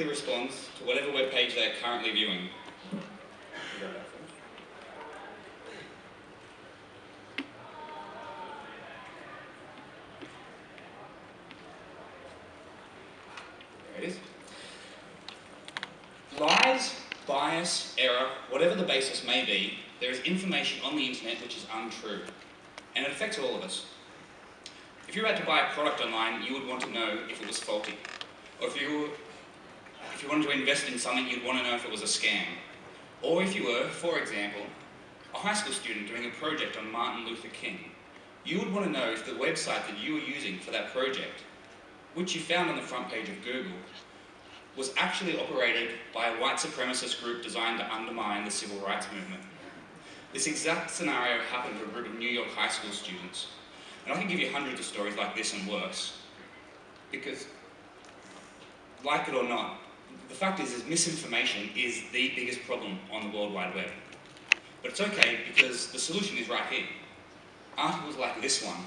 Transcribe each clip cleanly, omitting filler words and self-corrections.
automatically responds to whatever web page they're currently viewing. There it is. Lies, bias, error, whatever the basis may be, there is information on the internet which is untrue. And it affects all of us. If you're about to buy a product online, you would want to know if it was faulty. Or if you wanted to invest in something, you'd want to know if it was a scam. Or if you were, for example, a high school student doing a project on Martin Luther King, you would want to know if the website that you were using for that project, which you found on the front page of Google, was actually operated by a white supremacist group designed to undermine the civil rights movement. This exact scenario happened to a group of New York high school students. And I can give you hundreds of stories like this and worse. Because, like it or not, the fact is misinformation is the biggest problem on the World Wide Web. But it's okay because the solution is right here. Articles like this one.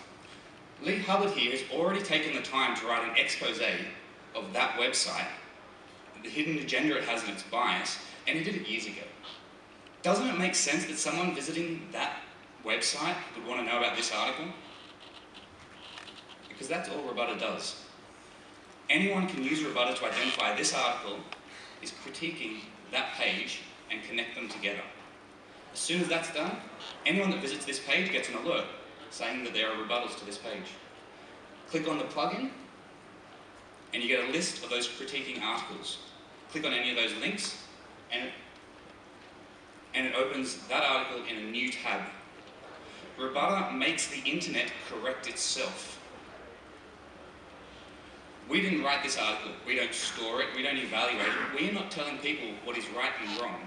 Lee Hubbard here has already taken the time to write an expose of that website, the hidden agenda it has in its bias, and he did it years ago. Doesn't it make sense that someone visiting that website would want to know about this article? Because that's all rbutr does. Anyone can use rbutr to identify this article is critiquing that page and connect them together. As soon as that's done, anyone that visits this page gets an alert saying that there are rebuttals to this page. Click on the plugin and you get a list of those critiquing articles. Click on any of those links and it opens that article in a new tab. rbutr makes the internet correct itself. We didn't write this article, we don't store it, we don't evaluate it, we're not telling people what is right and wrong.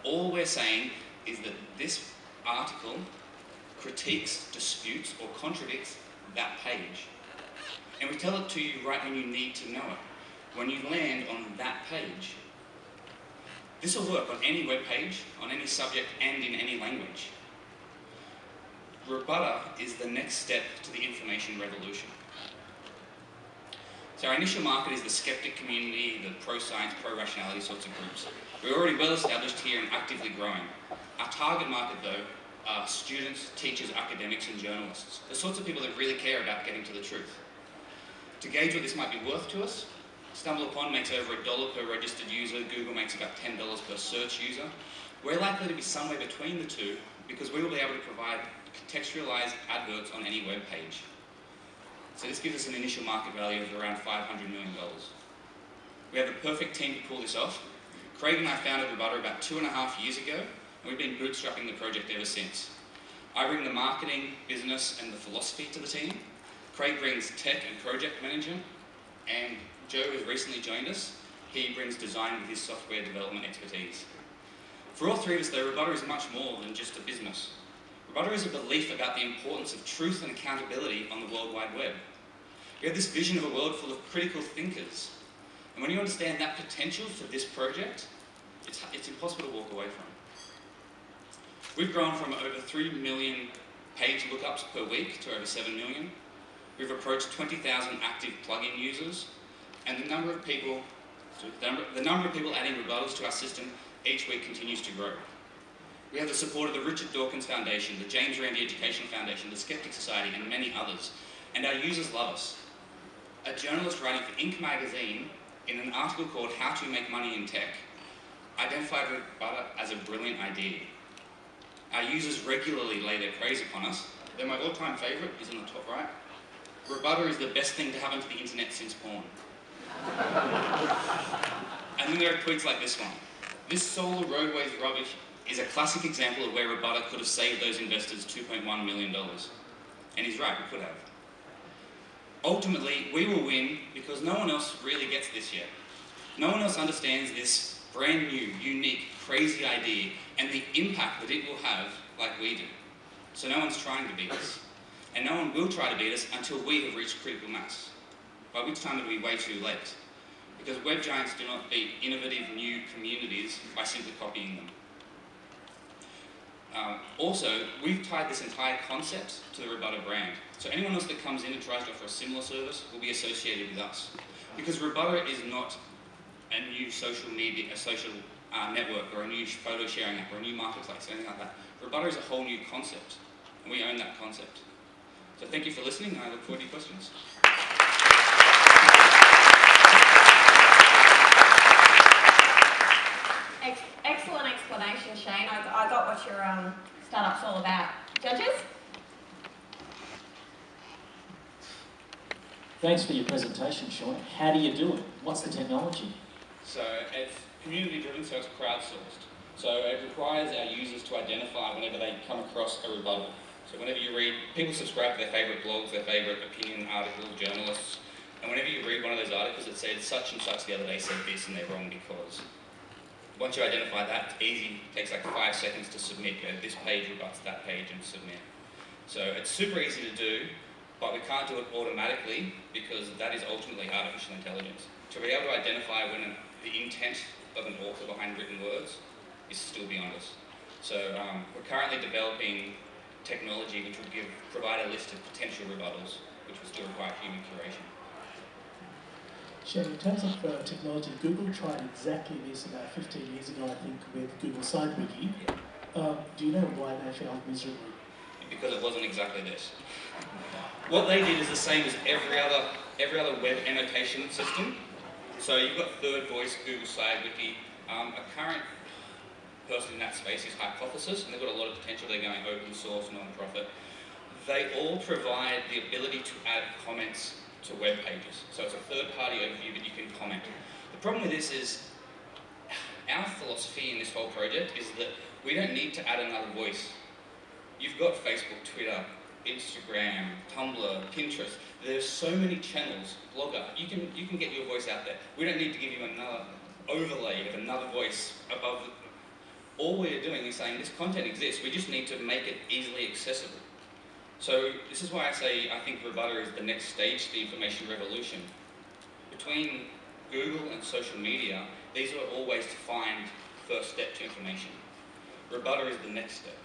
All we're saying is that this article critiques, disputes, or contradicts that page. And we tell it to you right when you need to know it, when you land on that page. This will work on any web page, on any subject, and in any language. rbutr is the next step to the information revolution. So our initial market is the skeptic community, the pro-science, pro-rationality sorts of groups. We're already well established here and actively growing. Our target market, though, are students, teachers, academics, and journalists, the sorts of people that really care about getting to the truth. To gauge what this might be worth to us, StumbleUpon makes over $1 per registered user, Google makes about $10 per search user. We're likely to be somewhere between the two because we will be able to provide contextualized adverts on any web page. So this gives us an initial market value of around $500 million. We have the perfect team to pull this off. Craig and I founded rbutr about 2.5 years ago, and we've been bootstrapping the project ever since. I bring the marketing, business, and the philosophy to the team. Craig brings tech and project management, and Joe has recently joined us. He brings design with his software development expertise. For all three of us, though, rbutr is much more than just a business. rbutr is a belief about the importance of truth and accountability on the World Wide Web. We have this vision of a world full of critical thinkers. And when you understand that potential for this project, it's impossible to walk away from. We've grown from over 3 million page lookups per week to over 7 million. We've approached 20,000 active plugin users, and the number of people adding rebuttals to our system each week continues to grow. We have the support of the Richard Dawkins Foundation, the James Randi Education Foundation, the Skeptic Society, and many others. And our users love us. A journalist writing for Inc. magazine, in an article called How to Make Money in Tech, identified rbutr as a brilliant idea. Our users regularly lay their praise upon us, though my all-time favourite is on the top right. rbutr is the best thing to happen to the internet since porn. And then there are tweets like this one. This solar roadways rubbish is a classic example of where rbutr could have saved those investors $2.1 million. And he's right, we could have. Ultimately, we will win because no one else really gets this yet. No one else understands this brand new, unique, crazy idea and the impact that it will have like we do. So no one's trying to beat us. And no one will try to beat us until we have reached critical mass, by which time it'll be way too late. Because web giants do not beat innovative new communities by simply copying them. Also, we've tied this entire concept to the rbutr brand. So anyone else that comes in and tries to offer a similar service will be associated with us. Because rbutr is not a new social media, a social network, or a new photo sharing app, or a new marketplace, anything like that. rbutr is a whole new concept, and we own that concept. So thank you for listening, and I look forward to your questions. Excellent explanation, Shane. I got what your startup's all about. Judges? Thanks for your presentation, Sean. How do you do it? What's the technology? So it's community driven, so it's crowdsourced. So it requires our users to identify whenever they come across a rebuttal. So whenever you read, people subscribe to their favourite blogs, their favourite opinion articles, journalists, and whenever you read one of those articles that said such and such the other day said this and they're wrong because. Once you identify that, it's easy, it takes like 5 seconds to submit. Go, this page rebuts that page and submit. So it's super easy to do, but we can't do it automatically because that is ultimately artificial intelligence. To be able to identify when the intent of an author behind written words is still beyond us. So we're currently developing technology which will provide a list of potential rebuttals, which will still require human curation. Shane, in terms of technology, Google tried exactly this about 15 years ago, I think, with Google SiteWiki. Do you know why they failed miserably? Because it wasn't exactly this. What they did is the same as every other web annotation system. So you've got Third Voice, Google SiteWiki. A current person in that space is Hypothesis, and they've got a lot of potential. They're going open source, non-profit. They all provide the ability to add comments to web pages. So it's a third-party overview that you can comment. The problem with this is, our philosophy in this whole project is that we don't need to add another voice. You've got Facebook, Twitter, Instagram, Tumblr, Pinterest. There's so many channels, Blogger. You can get your voice out there. We don't need to give you another overlay of another voice above the... All we're doing is saying this content exists. We just need to make it easily accessible. So this is why I say I think rbutr is the next stage to the information revolution. Between Google and social media, these are all ways to find first step to information. rbutr is the next step.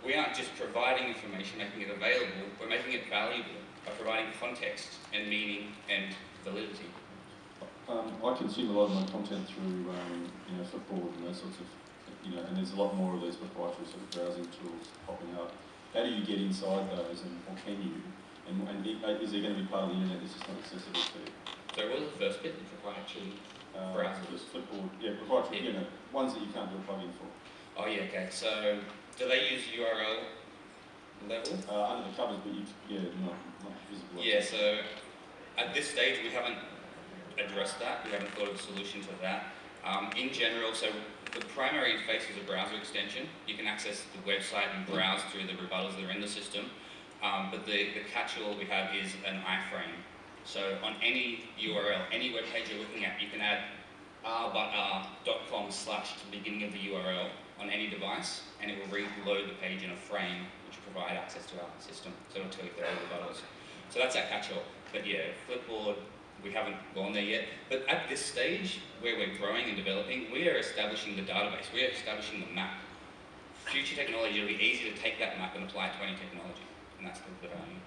We aren't just providing information, making it available, we're making it valuable by providing context and meaning and validity. I consume a lot of my content through Flipboard and those sorts of, and there's a lot more of these proprietary sort of browsing tools popping up. How do you get inside those, or can you? And is there going to be part of the internet that's just not accessible to? So what was the first bit? The proprietary browsers? Just Flipboard, proprietary, ones that you can't do a plugin for. Oh yeah, okay. So do they use URL level? Under the covers, but not visible. Yeah, so at this stage we haven't addressed that. We haven't thought of a solution to that. In general, so the primary interface is a browser extension. You can access the website and browse through the rebuttals that are in the system. But the catch-all we have is an iframe. So on any URL, any web page you're looking at, you can add rbutr.com/ to the beginning of the URL on any device, and it will reload the page in a frame, which will provide access to our system. So it'll tell you if there are rebuttals. So that's our catch-all. But yeah, Flipboard, we haven't gone there yet. But at this stage, where we're growing and developing, we are establishing the database. We are establishing the map. Future technology, it'll be easy to take that map and apply it to any technology. And that's the value.